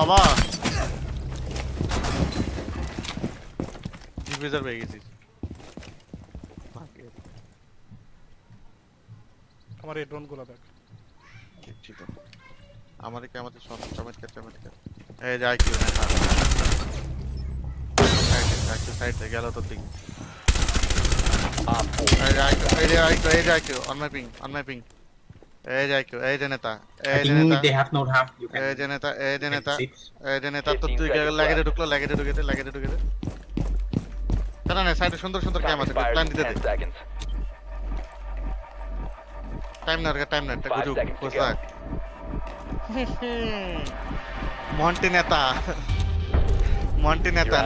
বাবা ডিফিউজার পেয়ে গেছি আমার এই ড্রোন গুলো দেখ। ঠিক আছে আমারে কি আমাদের সব চমৎকার এই যাই কি না সাইড থেকে গেল তো দিক এই যাই কি অন মাই পিং এই যাই কি এই যে নেতা I think they have no time. You can এই যে নেতা sit. তো তুই লাগেটে ঢুকলো লাগেটে ঢুকে দে না সাইডে সুন্দর ক্যাম আছে প্ল্যান দিতে দে টাইম না একটা গুজু কোসাক মন্টি নেতা